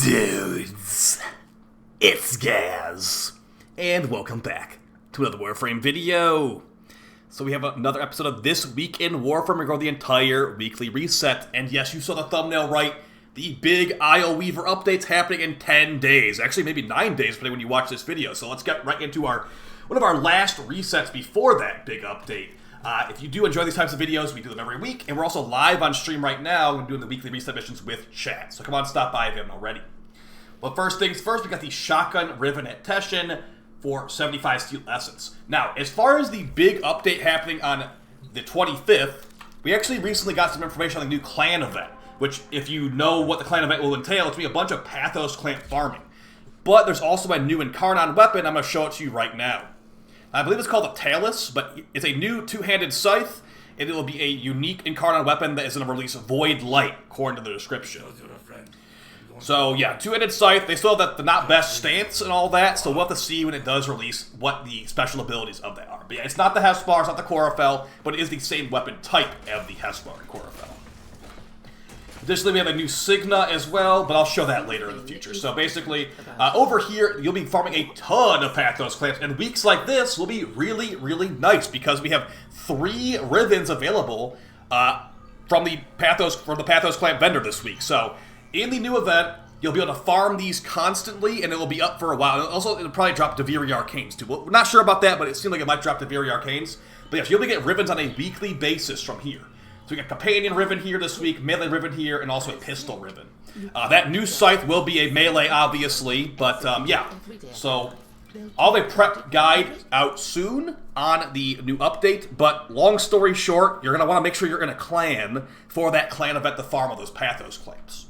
Dudes, it's Gaz, and welcome back to another Warframe video. So we have another episode of This Week in Warframe. We're going the entire weekly reset, and yes, you saw the thumbnail right. The big IO Weaver update's happening in 10 days. Actually, maybe 9 days, depending when you watch this video. So let's get right into one of our last resets before that big update. If you do enjoy these types of videos, we do them every week, and we're also live on stream right now and doing the weekly reset missions with chat. So come on, stop by if you haven't already. But first things first, we got the Shotgun Riven at Teshin for 75 Steel Essence. Now, as far as the big update happening on the 25th, we actually recently got some information on the new clan event, which, if you know what the clan event will entail, it's going to be a bunch of Pathos clan farming. But there's also a new Incarnon weapon. I'm going to show it to you right now. I believe it's called a Talus, but it's a new two-handed scythe, and it will be a unique Incarnon weapon that is going to release Void Light, according to the description. So yeah, two-handed scythe. They still have the not best stance and all that, so we'll have to see when it does release what the special abilities of that are. But yeah, it's not the Hespar, it's not the Chlorophyll, but it is the same weapon type of the Hespar and Chlorophyll. Additionally, we have a new Signa as well, but I'll show that later in the future. So basically, over here, you'll be farming a ton of Pathos clans, and weeks like this will be really, really nice because we have 3 Rivens available from the Pathos clan vendor this week. So in the new event, you'll be able to farm these constantly, and it will be up for a while. Also, it'll probably drop duviri Arcanes too. We're not sure about that, but it seems like it might drop duviri Arcanes. But yes, you'll be getting Rivens on a weekly basis from here. So we got Companion Riven here this week, Melee Riven here, and also a Pistol Riven. That new scythe will be a melee, obviously, but yeah. So I'll have a prep guide out soon on the new update, but long story short, you're going to want to make sure you're in a clan for that clan event to farm all those Pathos clans.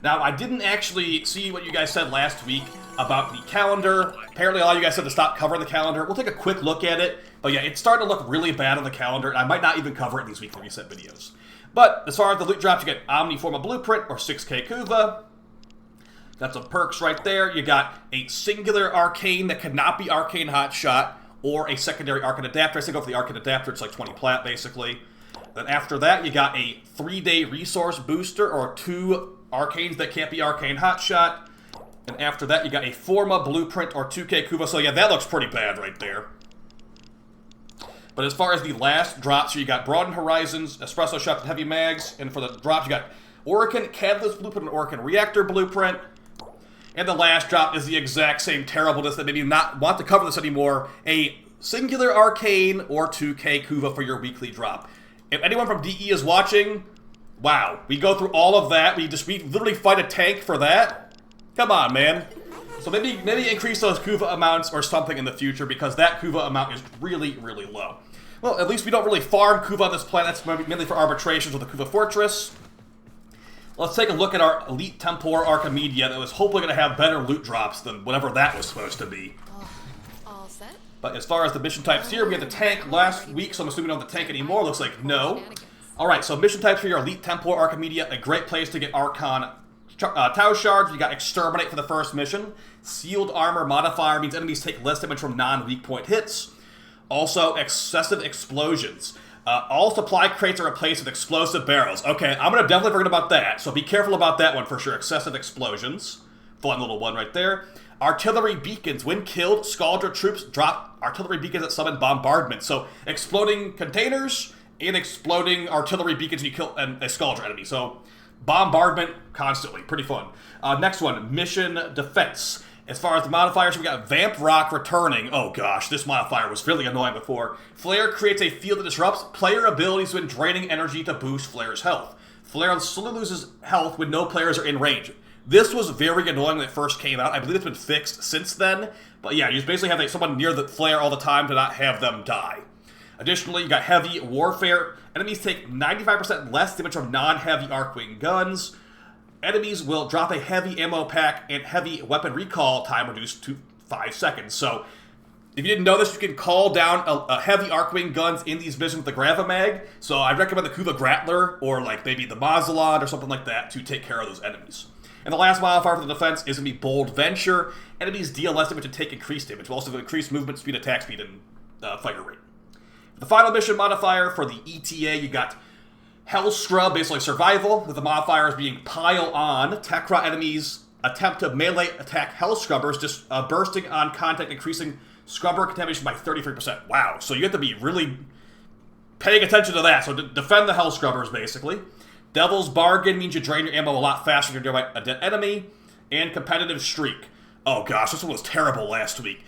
Now, I didn't actually see what you guys said last week about the calendar. Apparently, a lot of you guys said to stop covering the calendar. We'll take a quick look at it. But yeah, it's starting to look really bad on the calendar, and I might not even cover it in these weekly reset videos. But as far as the loot drops, you get Omniforma Blueprint or 6k Kuva. Got some perks right there. You got a singular Arcane that cannot be Arcane Hotshot, or a secondary Arcane Adapter. I say go for the Arcane Adapter. It's like 20 plat, basically. Then after that, you got a 3-day resource booster, or 2 Arcanes that can't be Arcane Hotshot. And after that, you got a Forma Blueprint or 2k Kuva. So yeah, that looks pretty bad right there. But as far as the last drops, you got Broadened Horizons, Espresso Shots, and Heavy Mags. And for the drops, you got Orokin Catalyst Blueprint and Orokin Reactor Blueprint. And the last drop is the exact same terribleness that made you not want to cover this anymore. A singular Arcane or 2k Kuva for your weekly drop. If anyone from DE is watching, wow, we go through all of that. We literally fight a tank for that. Come on, man. So maybe increase those Kuva amounts or something in the future, because that Kuva amount is really, really low. Well, at least we don't really farm Kuva on this planet. That's mainly for arbitrations with the Kuva Fortress. Let's take a look at our Elite Templar Archimedia that was hopefully going to have better loot drops than whatever that was supposed to be. All set? But as far as the mission types here, we had the tank last week, so I'm assuming we don't have the tank anymore. Looks like no. Alright, so mission types for your Elite Templar Archimedia, a great place to get Archon Tau Shards. You got Exterminate for the first mission. Sealed Armor Modifier means enemies take less damage from non-weak point hits. Also, Excessive Explosions. All supply crates are replaced with explosive barrels. Okay, I'm going to definitely forget about that, so be careful about that one for sure. Excessive Explosions. Fun little one right there. Artillery Beacons. When killed, Scaldra troops drop artillery beacons that summon bombardment. So, exploding containers and exploding artillery beacons when you kill a Scaldra enemy. So, bombardment constantly. Pretty fun. Next one, Mission Defense. As far as the modifiers, we got Vamp Rock returning. Oh gosh, this modifier was really annoying before. Flare creates a field that disrupts player abilities when draining energy to boost Flare's health. Flare slowly loses health when no players are in range. This was very annoying when it first came out. I believe it's been fixed since then. But yeah, you just basically have someone near the Flare all the time to not have them die. Additionally, you got Heavy Warfare. Enemies take 95% less damage from non-heavy Arcwing guns. Enemies will drop a heavy ammo pack, and heavy weapon recall time reduced to 5 seconds. So, if you didn't know this, you can call down a heavy Arcwing guns in these missions with the Gravamag. So I recommend the Kuva Grappler, or like maybe the Mazalon or something like that to take care of those enemies. And the last modifier for the defense is going to be Bold Venture. Enemies deal less damage and take increased damage. We'll also have increased movement speed, attack speed, and fire rate. The final mission modifier for the ETA, you got Hell Scrub, basically survival, with the modifiers being Pile On. Tekra enemies attempt to melee attack Hell Scrubbers, just bursting on contact, increasing Scrubber contamination by 33%. Wow, so you have to be really paying attention to that. So defend the Hell Scrubbers, basically. Devil's Bargain means you drain your ammo a lot faster than you're a dead enemy. And Competitive Streak. Oh gosh, this one was terrible last week.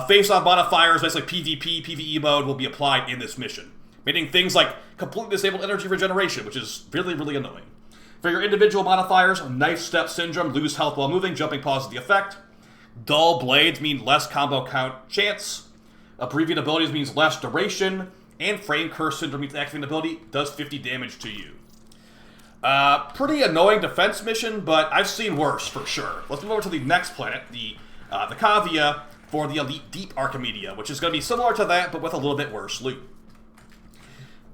Face-off modifiers, basically PvP, PvE mode, will be applied in this mission, meaning things like completely disabled energy regeneration, which is really, really annoying. For your individual modifiers, Knife Step Syndrome, lose health while moving, jumping pauses the effect. Dull Blades mean less combo count chance. Abbreviate abilities means less duration. And Frame Curse Syndrome means activating ability does 50 damage to you. Pretty annoying defense mission, but I've seen worse for sure. Let's move over to the next planet, the Cavia, for the Elite Deep Archimedia, which is going to be similar to that, but with a little bit worse loot.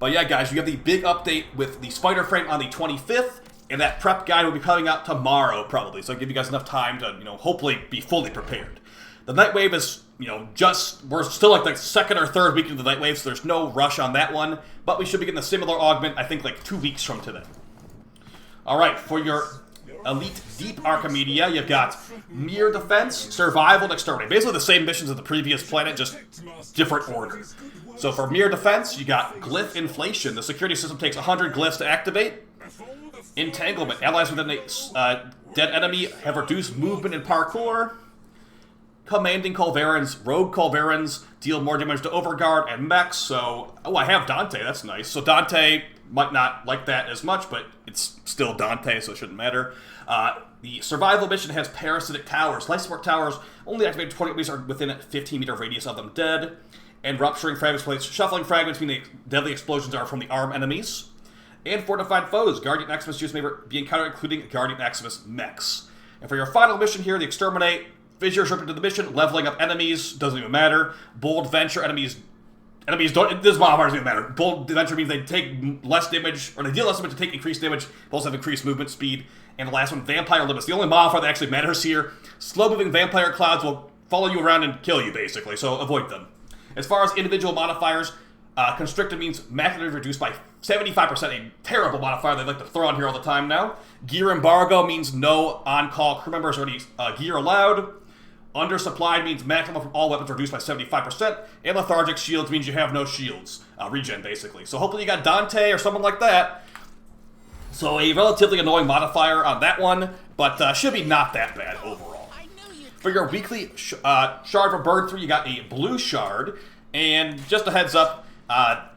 But yeah, guys, you have the big update with the spiderframe on the 25th, and that prep guide will be coming out tomorrow, probably, so I'll give you guys enough time to, hopefully be fully prepared. The Nightwave is, we're still like the second or third week into the Nightwave, so there's no rush on that one, but we should be getting a similar augment, I think, like 2 weeks from today. Alright, for your Elite Deep Archimedia, you've got Mere Defense, Survival, and Exterminate. Basically the same missions as the previous planet, just different order. So for Mere Defense, you got Glyph Inflation. The security system takes 100 glyphs to activate. Entanglement. Allies within a dead enemy have reduced movement and parkour. Commanding Culverins. Rogue Culverins deal more damage to Overguard and Mechs, so... Oh, I have Dante, that's nice. So Dante might not like that as much, but it's still Dante, so it shouldn't matter. The survival mission has Parasitic Towers. Life support towers only activated 20 enemies are within a 15-meter radius of them dead. And Rupturing Fragments place Shuffling Fragments, meaning deadly explosions are from the armed enemies. And Fortified Foes. Guardian Maximus use may be encountered, including Guardian Maximus mechs. And for your final mission here, the Exterminate, Fissures rip into the mission, leveling up enemies, doesn't even matter. Bold Venture, enemies don't, this modifier doesn't even matter. Bold Venture means they take less damage, or they deal less damage to take increased damage, but also have increased movement speed. And the last one, Vampire Limits. The only modifier that actually matters here, slow-moving vampire clouds will follow you around and kill you, basically, so avoid them. As far as individual modifiers, Constricted means maximum reduced by 75%, a terrible modifier they like to throw on here all the time now. Gear Embargo means no on-call crew members or any gear allowed. Undersupplied means maximum from all weapons reduced by 75%. And Lethargic Shields means you have no shields. Regen, basically. So hopefully you got Dante or someone like that. So a relatively annoying modifier on that one, but should be not that bad overall. For your weekly shard for Bird 3, you got a blue shard. And just a heads up, I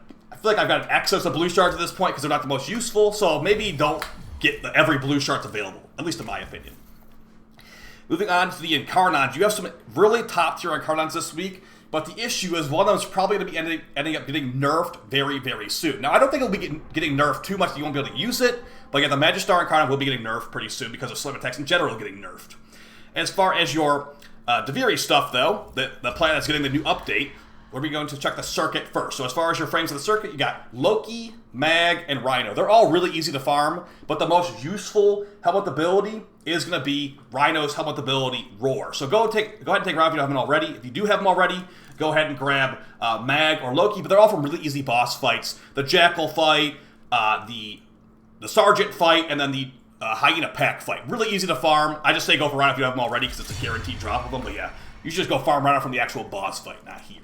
feel like I've got an excess of blue shards at this point because they're not the most useful, so maybe don't get every blue shard's available, at least in my opinion. Moving on to the Incarnons, you have some really top-tier Incarnons this week, but the issue is one of them's probably going to be ending up getting nerfed very, very soon. Now, I don't think it'll be getting nerfed too much that you won't be able to use it, but yeah, the Magistar Incarnon will be getting nerfed pretty soon because of slim attacks in general getting nerfed. As far as your duviri stuff, though, the planet that's getting the new update, we're going to check the circuit first. So as far as your frames of the circuit, you got Loki, Mag, and Rhino. They're all really easy to farm, but the most useful helmet ability is going to be Rhino's helmet ability, Roar. So go ahead and take Rhino if you don't have them already. If you do have them already, go ahead and grab Mag or Loki, but they're all from really easy boss fights. The Jackal fight, the Sergeant fight, and then the Hyena Pack fight. Really easy to farm. I just say go for Rhino if you have them already because it's a guaranteed drop of them, but yeah, you should just go farm Rhino from the actual boss fight, not here.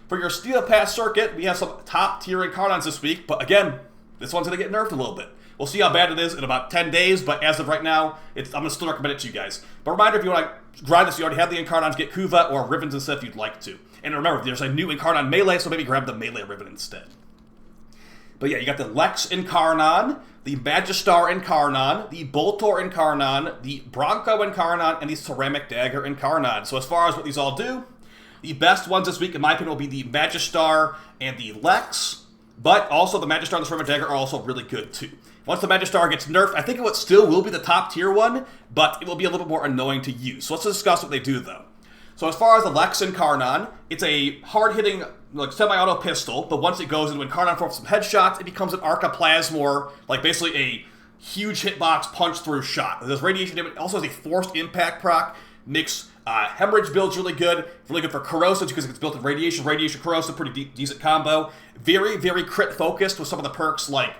For your Steel Pass circuit, we have some top-tier Incarnons this week, but again, this one's going to get nerfed a little bit. We'll see how bad it is in about 10 days, but as of right now, I'm going to still recommend it to you guys. But reminder, if you want to grind this, you already have the Incarnons, get Kuva or Ribbons instead if you'd like to. And remember, there's a new Incarnon Melee, so maybe grab the Melee Ribbon instead. But yeah, you got the Lex Incarnon, the Magistar Incarnon, the Boltor Incarnon, the Bronco Incarnon, and the Ceramic Dagger Incarnon. So as far as what these all do, the best ones this week, in my opinion, will be the Magistar and the Lex, but also the Magistar and the Ceramic Dagger are also really good too. Once the Magistar gets nerfed, I think it still will be the top tier one, but it will be a little bit more annoying to use. So let's discuss what they do though. So as far as the Lex Incarnon, it's a hard-hitting, like semi-auto pistol, but once it goes into Incarnon form some headshots, it becomes an Archiplasmor, like basically a huge hitbox punch-through shot. It does radiation damage, it also has a forced impact proc, makes hemorrhage build's really good for corrosive because it's built in radiation, corrosive, pretty decent combo. Very, very crit focused with some of the perks like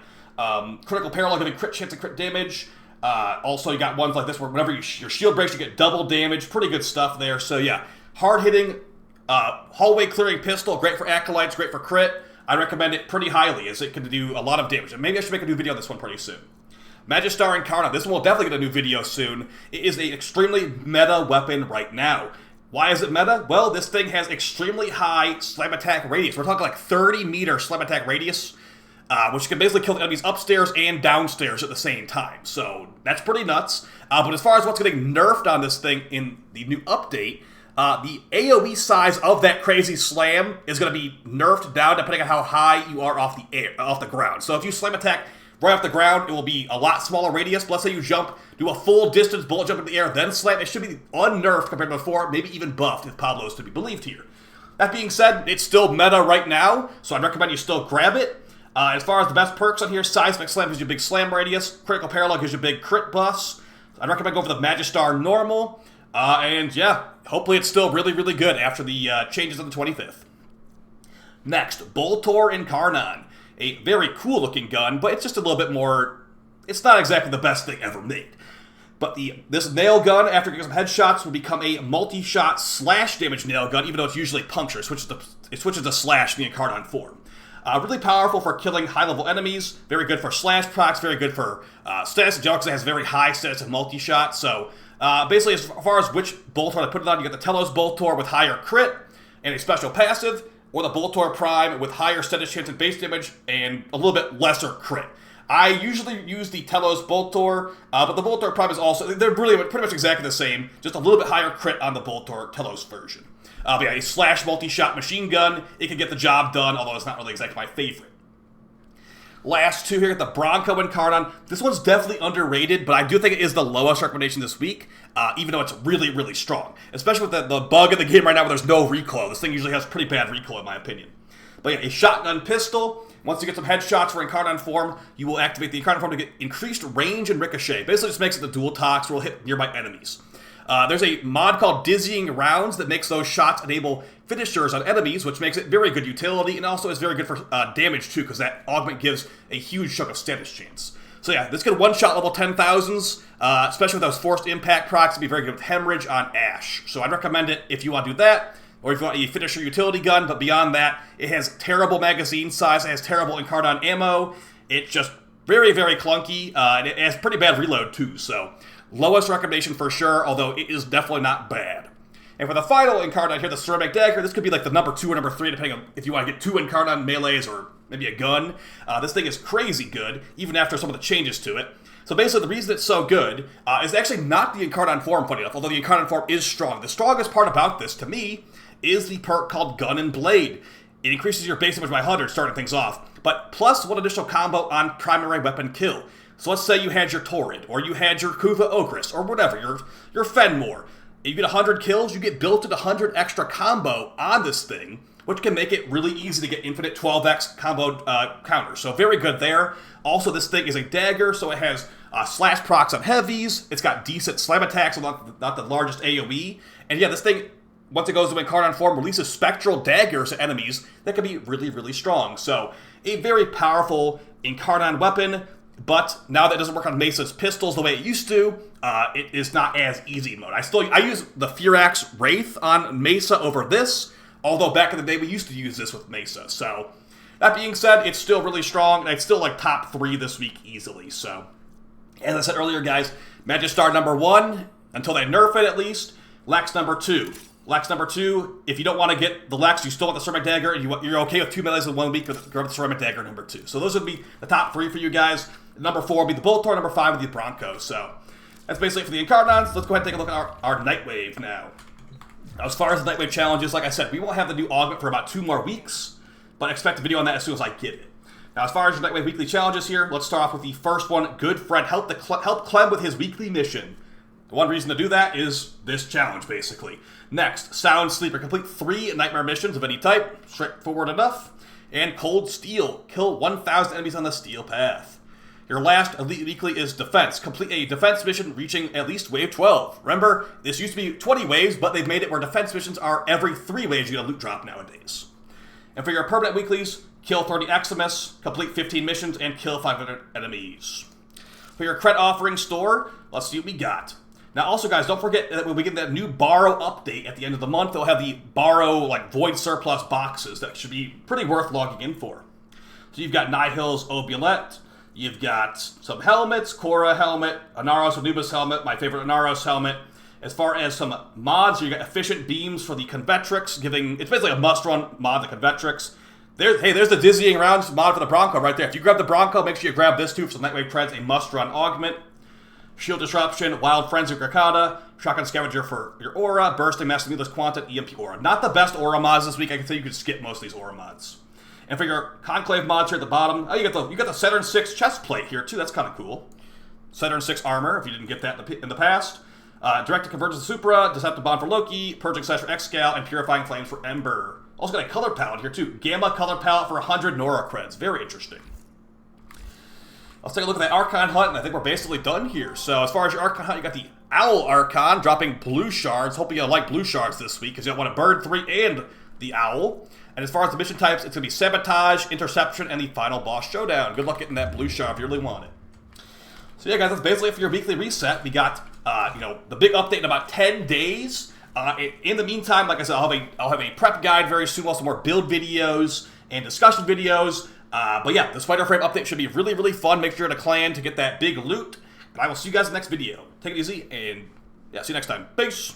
critical parallel, giving crit chance and crit damage. Also, you got ones like this where whenever your shield breaks, you get double damage. Pretty good stuff there. So yeah, hard-hitting, hallway clearing pistol, great for acolytes, great for crit. I recommend it pretty highly, as it can do a lot of damage. And maybe I should make a new video on this one pretty soon. Magistar Incarnon. This one will definitely get a new video soon. It is an extremely meta weapon right now. Why is it meta? Well, this thing has extremely high slam attack radius. We're talking like 30-meter slam attack radius, which can basically kill the enemies upstairs and downstairs at the same time. So that's pretty nuts. But as far as what's getting nerfed on this thing in the new update, the AoE size of that crazy slam is going to be nerfed down depending on how high you are off the ground. So if you slam attack right off the ground, it will be a lot smaller radius. But let's say you jump, do a full distance bullet jump in the air, then slam. It should be unnerfed compared to before, maybe even buffed if Pablo is to be believed here. That being said, it's still meta right now, so I'd recommend you still grab it. As far as the best perks on here, Seismic Slam gives you a big slam radius, Critical Parallel gives you a big crit buffs. I'd recommend going for the Magistar Normal, and yeah, hopefully it's still really, really good after the changes on the 25th. Next, Boltor Incarnon. A very cool looking gun, but it's just a little bit more, it's not exactly the best thing ever made. But this nail gun, after getting some headshots, will become a multi-shot slash damage nail gun, even though it's usually puncture. It switches to slash in the Incarnon form. Really powerful for killing high-level enemies, very good for slash procs, very good for status of gel, because it has very high status of multi-shot. So basically, as far as which Boltor to put it on, you got the Telos Boltor with higher crit and a special passive, or the Boltor Prime with higher status chance and base damage and a little bit lesser crit. I usually use the Telos Boltor, but the Boltor Prime is also, they're really pretty much exactly the same, just a little bit higher crit on the Boltor Telos version. But yeah, a slash multi-shot machine gun, it can get the job done, although it's not really exactly my favorite. Last two here, got the Bronco Incarnon. This one's definitely underrated, but I do think it is the lowest recommendation this week, even though it's really, really strong. Especially with the bug in the game right now where there's no recoil. This thing usually has pretty bad recoil, in my opinion. But yeah, a shotgun pistol. Once you get some headshots for Incarnon form, you will activate the Incarnon form to get increased range and ricochet. Basically just makes it the dual tox where it'll hit nearby enemies. There's a mod called Dizzying Rounds that makes those shots enable finishers on enemies, which makes it very good utility, and also is very good for damage too, because that augment gives a huge chunk of status chance. So yeah, this could one-shot level 10,000s, especially with those forced impact procs, to be very good with Hemorrhage on Ash. So I'd recommend it if you want to do that, or if you want a finisher utility gun, but beyond that, it has terrible magazine size, it has terrible Incarnon ammo, it's just very, very clunky, and it has pretty bad reload too, so lowest recommendation for sure, although it is definitely not bad. And for the final Incarnon here, the Ceramic Dagger, this could be like the number 2 or number 3, depending on if you want to get 2 Incarnon melees or maybe a gun. This thing is crazy good, even after some of the changes to it. So basically, the reason it's so good is actually not the Incarnon form, funny enough, although the Incarnon form is strong. The strongest part about this, to me, is the perk called Gun and Blade. It increases your base damage by 100, starting things off, but plus 1 additional combo on primary weapon kill. So let's say you had your Torrid, or you had your Kuva Ogress, or whatever, your Fenmore. You get 100 kills, you get built-in 100 extra combo on this thing, which can make it really easy to get infinite 12x combo counters. So very good there. Also, this thing is a dagger, so it has slash procs on heavies. It's got decent slam attacks, not the largest AoE. And yeah, this thing, once it goes to Incarnon form, releases spectral daggers to enemies that can be really, really strong. So a very powerful Incarnon weapon. But now that it doesn't work on Mesa's pistols the way it used to, it is not as easy mode. I use the Firax Wraith on Mesa over this, although back in the day we used to use this with Mesa. So that being said, it's still really strong, and it's still like top 3 this week easily. So as I said earlier, guys, Magistar number 1, until they nerf it at least. Lex number 2. Lex number 2, if you don't want to get the Lex, you still want the Ceramic Dagger, and you're okay with 2 melees in 1 week, grab the Ceramic Dagger number 2. So those would be the top 3 for you guys. Number 4 would be the Boltor, number 5 would be the Bronco. So that's basically it for the Incarnons. Let's go ahead and take a look at our Nightwave now. Now, as far as the Nightwave challenges, like I said, we won't have the new augment for about 2 more weeks, but expect a video on that as soon as I get it. Now, as far as your Nightwave weekly challenges here, let's start off with the first one. Good friend, help Clem with his weekly mission. The one reason to do that is this challenge, basically. Next, Sound Sleeper. Complete 3 nightmare missions of any type. Straightforward enough. And Cold Steel. Kill 1,000 enemies on the steel path. Your last Elite Weekly is Defense. Complete a defense mission reaching at least wave 12. Remember, this used to be 20 waves, but they've made it where defense missions are every 3 waves you get a loot drop nowadays. And for your permanent weeklies, kill 30 Eximus, complete 15 missions, and kill 500 enemies. For your credit offering store, let's see what we got. Now, also, guys, don't forget that when we get that new borrow update at the end of the month, they'll have the borrow, like, void surplus boxes that should be pretty worth logging in for. So you've got Nihil's Obulette, you've got some helmets, Korra helmet, Anaros Anubis helmet, my favorite Anaros helmet. As far as some mods, you got efficient beams for the Convetrix, it's basically a must-run mod, the Convetrix. There's the dizzying rounds mod for the Bronco right there. If you grab the Bronco, make sure you grab this too for some Nightwave treads, a must-run augment. Shield Disruption, Wild Frenzy Grakata, Shotgun Scavenger for your Aura, Bursting Master Needless Quantum, EMP Aura. Not the best Aura mods this week. I can tell you could skip most of these Aura mods. And for your Conclave mods here at the bottom, you got the Saturn 6 chest plate here too. That's kind of cool. Saturn 6 armor, if you didn't get that in the past. Direct Convergence of Supra, Deceptive Bond for Loki, Purging Slash for Excal, and Purifying Flames for Ember. Also got a color palette here too. Gamma color palette for 100 Nora creds. Very interesting. Let's take a look at that Archon hunt, and I think we're basically done here. So as far as your Archon hunt, you got the Owl Archon dropping blue shards. Hoping you'll like blue shards this week, because you'll want a Bird 3 and the Owl. And as far as the mission types, it's going to be Sabotage, Interception, and the Final Boss Showdown. Good luck getting that blue shard if you really want it. So yeah, guys, that's basically it for your weekly reset. We got, the big update in about 10 days. In the meantime, like I said, I'll have a prep guide very soon. Also more build videos and discussion videos. But yeah, the spiderframe update should be really, really fun. Make sure you're in a clan to get that big loot. And I will see you guys in the next video. Take it easy, and yeah, see you next time. Peace!